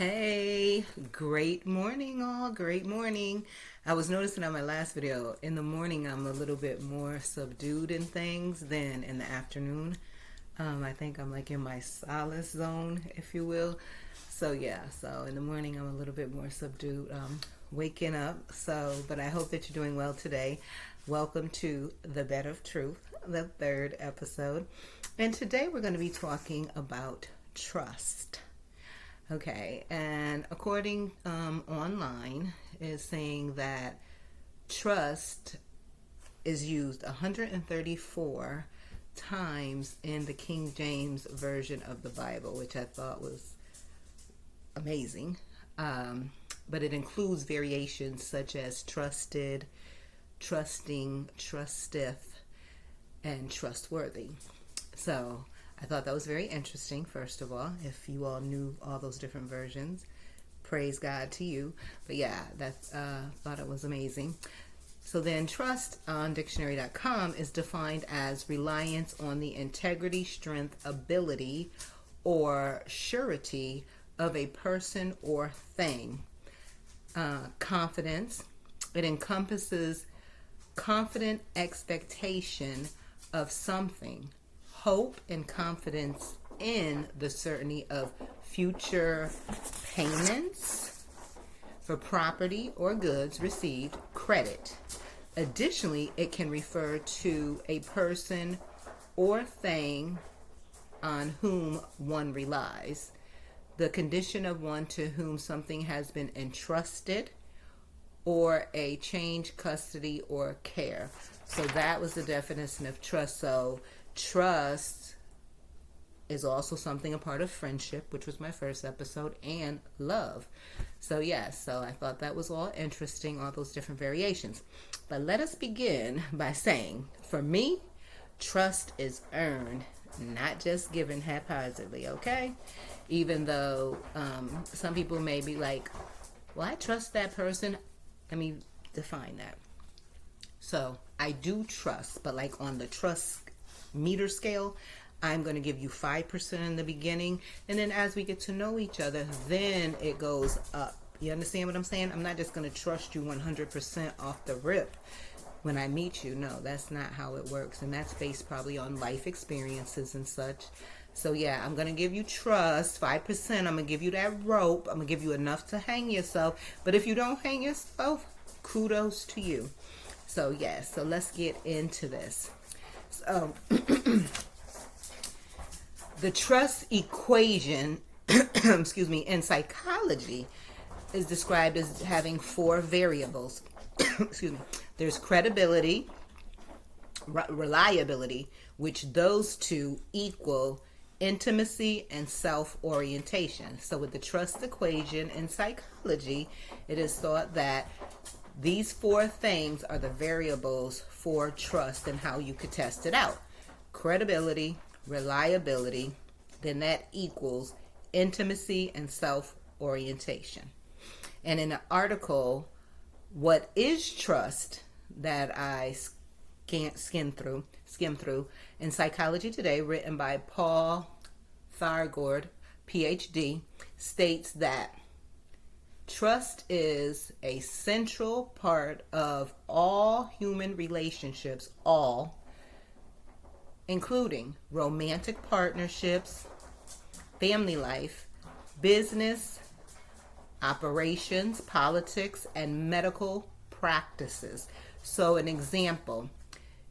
Hey, great morning, all. Great morning. I was noticing on my last video, in the morning I'm a little bit more subdued in things than in the afternoon. I think I'm like in my solace zone, if you will. So in the morning I'm a little bit more subdued, waking up. But I hope that you're doing well today. Welcome to the Bed of Truth, the third episode. And today we're going to be talking about trust. Okay, and according online is saying that trust is used 134 times in the King James Version of the Bible, which I thought was amazing. But it includes variations such as trusted, trusting, trusteth, and trustworthy. So I thought that was very interesting, first of all. If you all knew all those different versions, praise God to you. But yeah, thought it was amazing. So then trust on dictionary.com is defined as reliance on the integrity, strength, ability, or surety of a person or thing. Confidence. It encompasses confident expectation of something. Hope and confidence in the certainty of future payments for property or goods received, credit. Additionally, it can refer to a person or thing on whom one relies, the condition of one to whom something has been entrusted, or a change, custody, or care. So that was the definition of trust. So trust is also something a part of friendship, which was my first episode, and love. So I thought that was all interesting, all those different variations. But let us begin by saying, for me, trust is earned, not just given haphazardly, okay? Even though some people may be like, well, I trust that person. Let me define that. So I do trust, but like on the trust meter scale, I'm going to give you 5% in the beginning, and then as we get to know each other, then it goes up. You understand what I'm saying? I'm not just going to trust you 100% off the rip when I meet you. No, that's not how it works, and that's based probably on life experiences and such. So I'm going to give you trust 5%. I'm going to give you that rope. I'm going to give you enough to hang yourself, but if you don't hang yourself, kudos to you. So let's get into this. So the trust equation, in psychology is described as having four variables. There's credibility, reliability, which those two equal intimacy and self-orientation. So with the trust equation in psychology, it is thought that these four things are the variables for trust and how you could test it out. Credibility, reliability, then that equals intimacy and self-orientation. And in the article, What is Trust, that I skim through in Psychology Today, written by Paul Thargord, PhD, states that trust is a central part of all human relationships, including romantic partnerships, family life, business, operations, politics, and medical practices. So an example,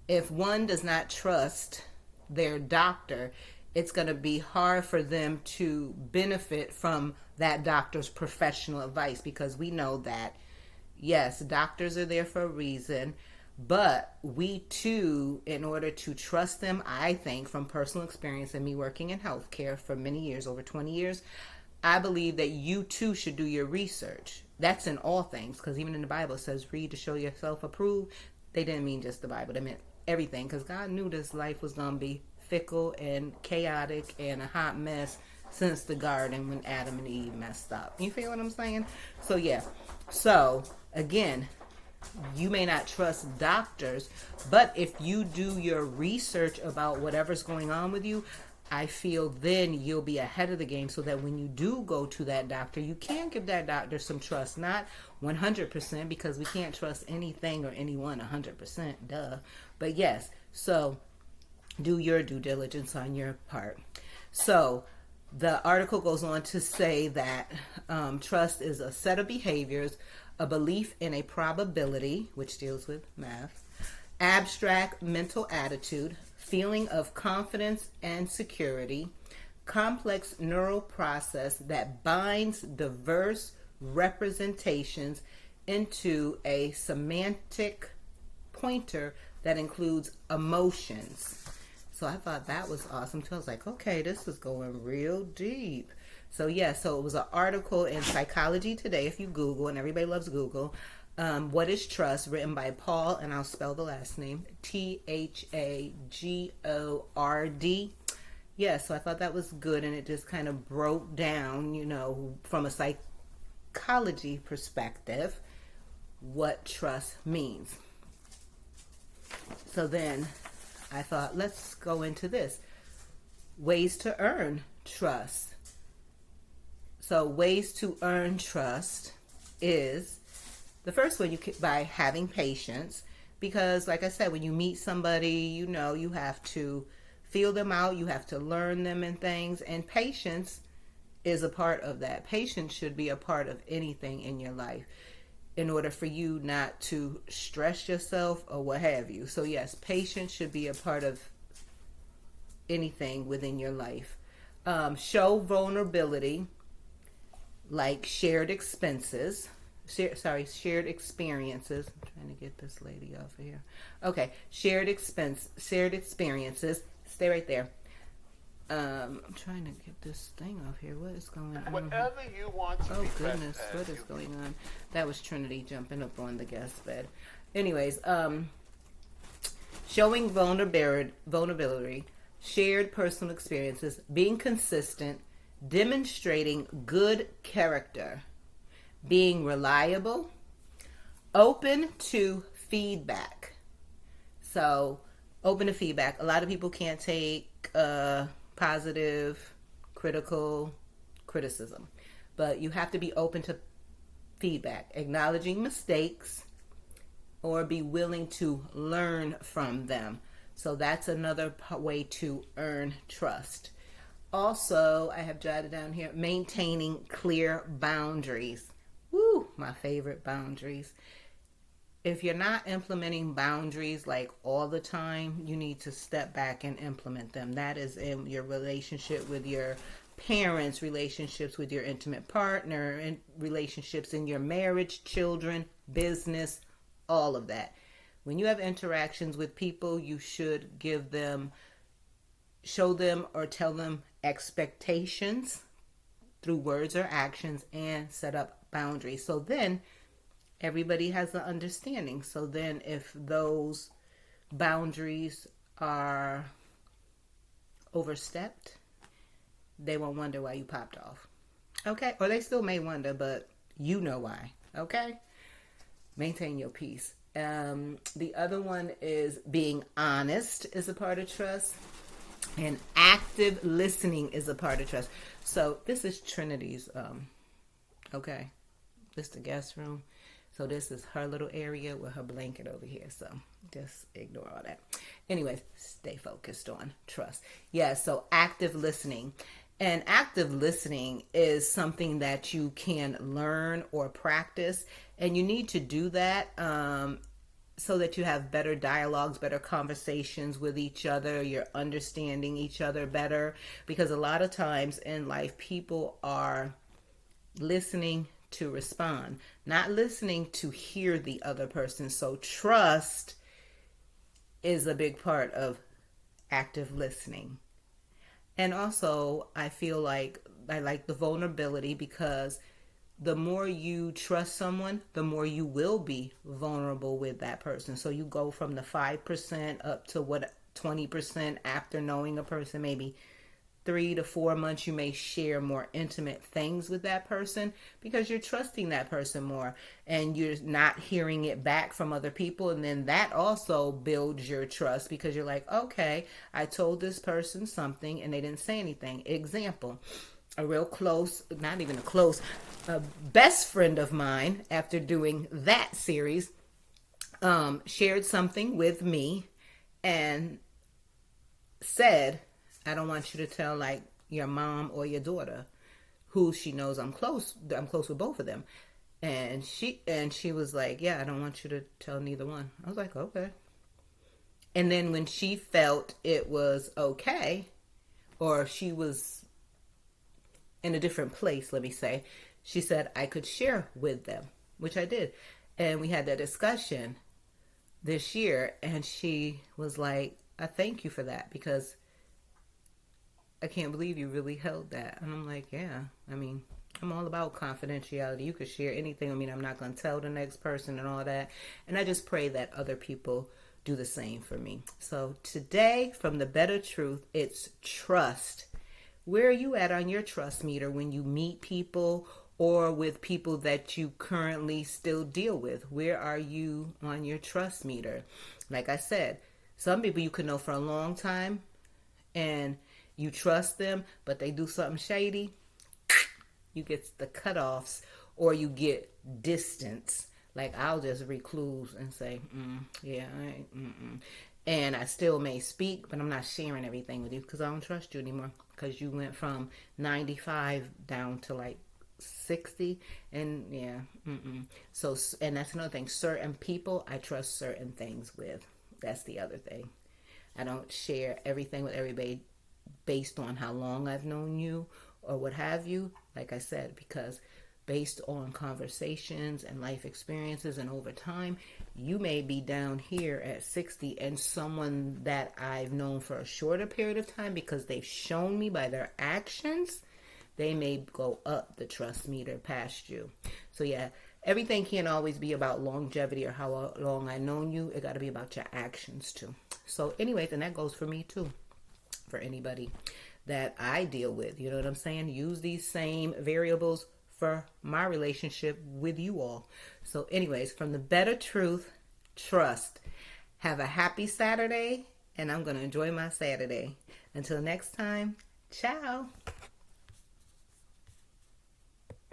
if one does not trust their doctor, it's going to be hard for them to benefit from that doctor's professional advice, because we know that, yes, doctors are there for a reason, but we too, in order to trust them, I think from personal experience and me working in healthcare for many years, over 20 years, I believe that you too should do your research. That's in all things, because even in the Bible it says read to show yourself approved. They didn't mean just the Bible, they meant everything, because God knew this life was going to be fickle and chaotic and a hot mess since the garden when Adam and Eve messed up. You feel what I'm saying? So again, you may not trust doctors, but if you do your research about whatever's going on with you, I feel then you'll be ahead of the game so that when you do go to that doctor, you can give that doctor some trust. Not 100% because we can't trust anything or anyone 100%, duh. But yes, so do your due diligence on your part. So the article goes on to say that trust is a set of behaviors, a belief in a probability, which deals with math, abstract mental attitude, feeling of confidence and security, complex neural process that binds diverse representations into a semantic pointer that includes emotions. So I thought that was awesome too. I was like, okay, this is going real deep. So yeah, so it was an article in Psychology Today, if you Google, and everybody loves Google. What is Trust, written by Paul, and I'll spell the last name, Thagord. Yeah, so I thought that was good, and it just kind of broke down, from a psychology perspective, what trust means. So then I thought, let's go into this. Ways to earn trust. So ways to earn trust is, the first one, by having patience, because like I said, when you meet somebody, you have to feel them out, you have to learn them and things, and patience is a part of that. Patience should be a part of anything in your life in order for you not to stress yourself or what have you. So yes, patience should be a part of anything within your life. Show vulnerability, like shared experiences. I'm trying to get this lady off of here. Okay, shared experiences. Stay right there. I'm trying to get this thing off here. What is going on? Whatever you want to oh goodness, what is going on? That was Trinity jumping up on the guest bed. Anyways, showing vulnerability, shared personal experiences, being consistent, demonstrating good character, being reliable, open to feedback. So, open to feedback. A lot of people can't take positive, critical criticism, but you have to be open to feedback, acknowledging mistakes, or be willing to learn from them. So that's another way to earn trust. Also, I have jotted down here, maintaining clear boundaries. Woo, my favorite, boundaries. If you're not implementing boundaries like all the time, you need to step back and implement them. That is in your relationship with your parents, relationships with your intimate partner, and relationships in your marriage, children, business, all of that. When you have interactions with people, you should show them or tell them expectations through words or actions, and set up boundaries. So then everybody has an understanding. So then if those boundaries are overstepped, they won't wonder why you popped off. Okay? Or they still may wonder, but you know why. Okay? Maintain your peace. The other one is being honest is a part of trust. And active listening is a part of trust. So this is Trinity's, okay, this is the guest room. So this is her little area with her blanket over here. So just ignore all that. Anyways, stay focused on trust. Yeah, so active listening. And active listening is something that you can learn or practice. And you need to do that so that you have better dialogues, better conversations with each other. You're understanding each other better. Because a lot of times in life, people are listening to respond, not listening to hear the other person. So trust is a big part of active listening. And also, I feel like I like the vulnerability, because the more you trust someone, the more you will be vulnerable with that person. So you go from the 5% up to 20% after knowing a person, maybe 3 to 4 months, you may share more intimate things with that person because you're trusting that person more and you're not hearing it back from other people. And then that also builds your trust because you're like, okay, I told this person something and they didn't say anything. Example, a real close, not even a close, a best friend of mine, after doing that series, shared something with me and said, I don't want you to tell like your mom or your daughter, who she knows I'm close with both of them. And she was like, yeah, I don't want you to tell neither one. I was like, okay. And then when she felt it was okay, or she was in a different place, let me say, she said I could share with them, which I did. And we had that discussion this year, and she was like, I thank you for that because I can't believe you really held that. And I'm like, yeah, I mean, I'm all about confidentiality. You could share anything. I mean, I'm not going to tell the next person and all that. And I just pray that other people do the same for me. So today, from the Better Truth, it's trust. Where are you at on your trust meter when you meet people or with people that you currently still deal with? Where are you on your trust meter? Like I said, some people you could know for a long time and you trust them, but they do something shady, you get the cutoffs or you get distance. Like I'll just recluse and say, yeah, and I still may speak, but I'm not sharing everything with you because I don't trust you anymore because you went from 95 down to like 60 and yeah. So, and that's another thing. Certain people I trust certain things with. That's the other thing. I don't share everything with everybody based on how long I've known you or what have you. Like I said, because based on conversations and life experiences and over time, you may be down here at 60 and someone that I've known for a shorter period of time because they've shown me by their actions, they may go up the trust meter past you. So yeah, everything can't always be about longevity or how long I've known you. It got to be about your actions too. So anyways, and that goes for me too, for anybody that I deal with. You know what I'm saying? Use these same variables for my relationship with you all. So anyways, from the Better Truth, trust. Have a happy Saturday, and I'm going to enjoy my Saturday. Until next time, ciao.